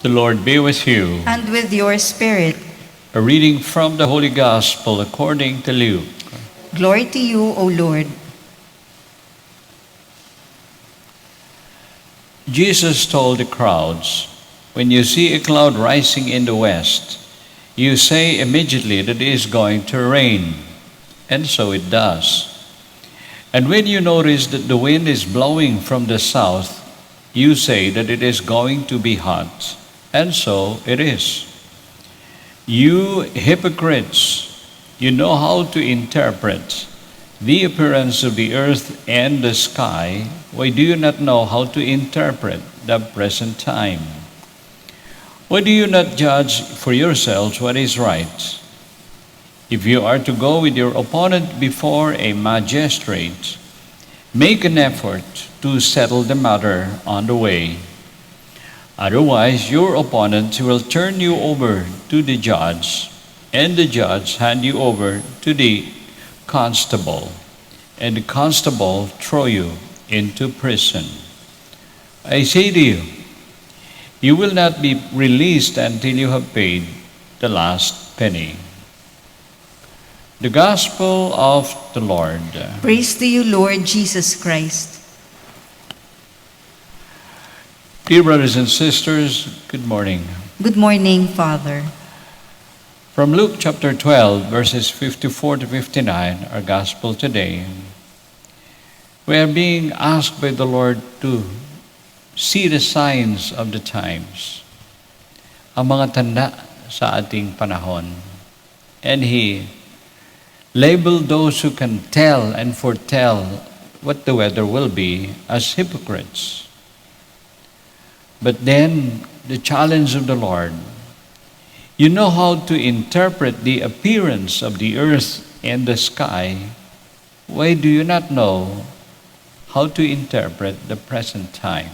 The Lord be with you. and with your spirit. A reading from the Holy Gospel according to Luke. Glory to you, O Lord. Jesus told the crowds, "When you see a cloud rising in the west, you say immediately that it is going to rain." And so it does. And when you notice that the wind is blowing from the south, you say that it is going to be hot. And so it is. You hypocrites, you know how to interpret the appearance of the earth and the sky. Why do you not know how to interpret the present time? Why do you not judge for yourselves what is right? If you are to go with your opponent before a magistrate, make an effort to settle the matter on the way. Otherwise, your opponent will turn you over to the judge, and the judge hand you over to the constable, and the constable throw you into prison. I say to you, you will not be released until you have paid the last penny. The Gospel of the Lord. Praise to you, Lord Jesus Christ. Dear brothers and sisters, good morning. Good morning, Father. From Luke chapter 12, verses 54 to 59, our Gospel today, we are being asked by the Lord to see the signs of the times, ang mga tanda sa ating panahon. And He labeled those who can tell and foretell what the weather will be as hypocrites. But then, the challenge of the Lord, you know how to interpret the appearance of the earth and the sky. Why do you not know how to interpret the present time?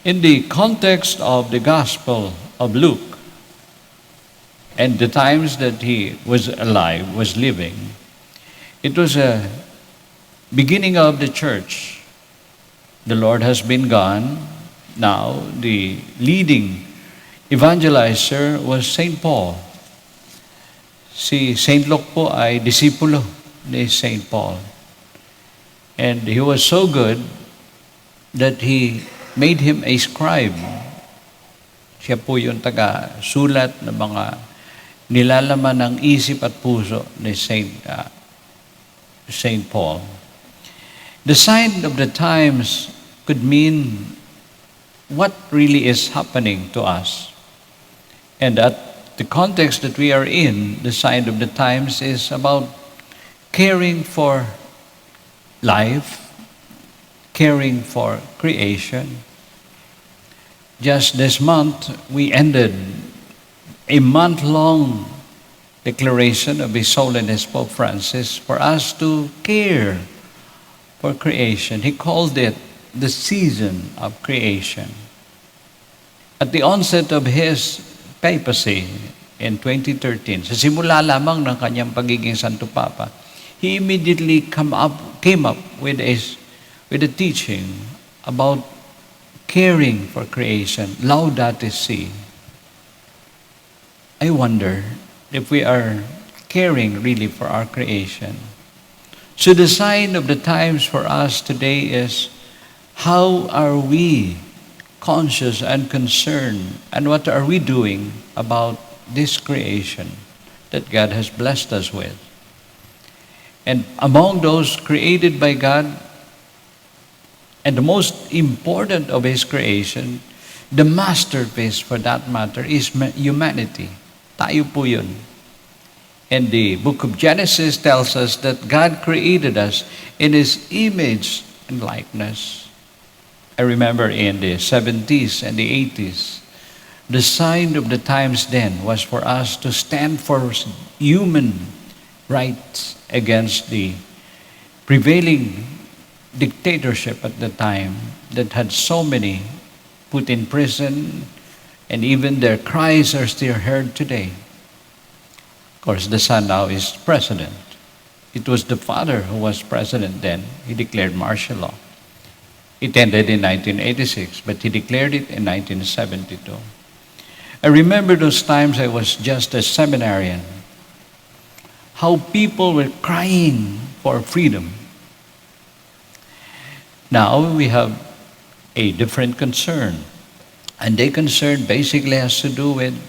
In the context of the Gospel of Luke, and the times that he was alive, was living, it was a beginning of the church. The Lord has been gone. Now, the leading evangelizer was St. Paul. Si St. Luke po ay disipulo ni St. Paul. And he was so good that he made him a scribe. Siya po yung taga-sulat ng mga nilalaman ng isip at puso ni St. Paul. The sign of the times could mean what really is happening to us. And at the context that we are in, the sign of the times is about caring for life, caring for creation. Just this month, we ended a month-long declaration of His Holiness Pope Francis for us to care for creation. He called it the season of creation. At the onset of his papacy in 2013, sa simula lamang ng kanyang pagiging Santo Papa, he immediately came up with a teaching about caring for creation, Laudate Si. I wonder if we are caring really for our creation. So the sign of the times for us today is, how are we conscious and concerned, and what are we doing about this creation that God has blessed us with? And among those created by God, and the most important of His creation, the masterpiece for that matter, is humanity. Tayo po yun. And the book of Genesis tells us that God created us in His image and likeness. I remember in the 70s and the 80s, the sign of the times then was for us to stand for human rights against the prevailing dictatorship at the time that had so many put in prison, and even their cries are still heard today. Of course, the son now is president. It was the father who was president then. He declared martial law. It ended in 1986, but he declared it in 1972. I remember those times I was just a seminarian, how people were crying for freedom. Now we have a different concern. And their concern basically has to do with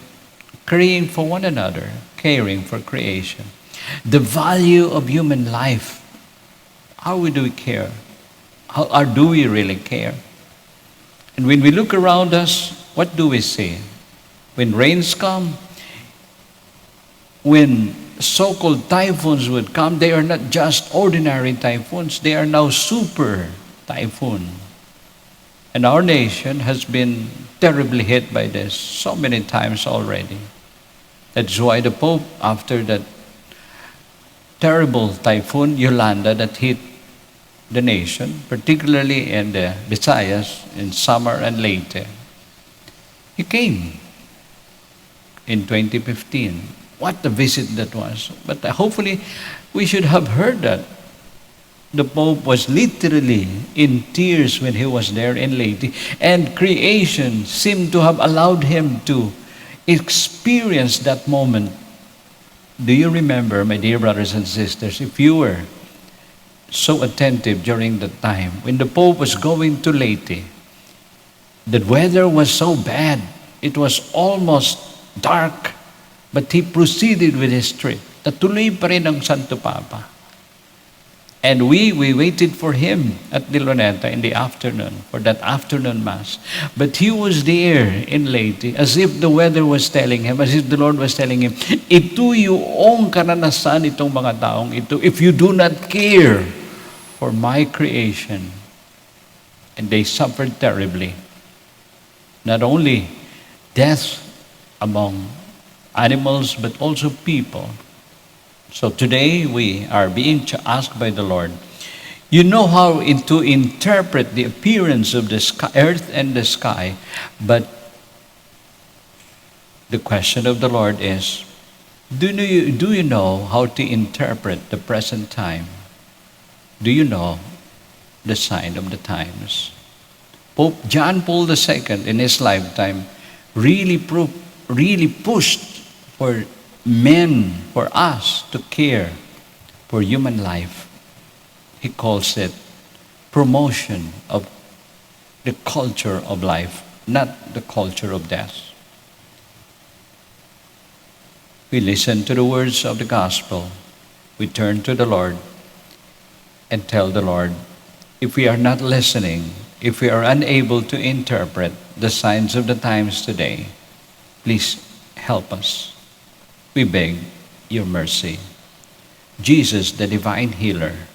caring for one another, caring for creation. The value of human life. How do we care? Or do we really care? And when we look around us, what do we see? When rains come, when so-called typhoons would come, they are not just ordinary typhoons. They are now super typhoon. And our nation has been terribly hit by this so many times already. That's why the Pope, after that terrible typhoon Yolanda that hit the nation, particularly in the Visayas, in Samar and Leyte, he came in 2015. What a visit that was. But hopefully we should have heard that. The Pope was literally in tears when he was there in Leyte, and creation seemed to have allowed him to experience that moment. Do you remember, my dear brothers and sisters, if you were so attentive during that time, when the Pope was going to Leyte, the weather was so bad, it was almost dark, but he proceeded with his trip. Natuloy pa rin ang Santo Papa. And we waited for him at the Luneta in the afternoon, for that afternoon mass. But he was there in Leyte, as if the weather was telling him, as if the Lord was telling him, ito yung karanasan itong mga taong ito, if you do not care for my creation. And they suffered terribly. Not only death among animals, but also people. So today we are being asked by the Lord, you know how to interpret the appearance of the sky, earth and the sky, but the question of the Lord is, do you know how to interpret the present time? Do you know the sign of the times? Pope John Paul II in his lifetime really pushed for men, for us to care for human life. He calls it promotion of the culture of life, not the culture of death. We listen to the words of the gospel. We turn to the Lord and tell the Lord, if we are not listening, if we are unable to interpret the signs of the times today, please help us. We beg your mercy. Jesus, the divine healer,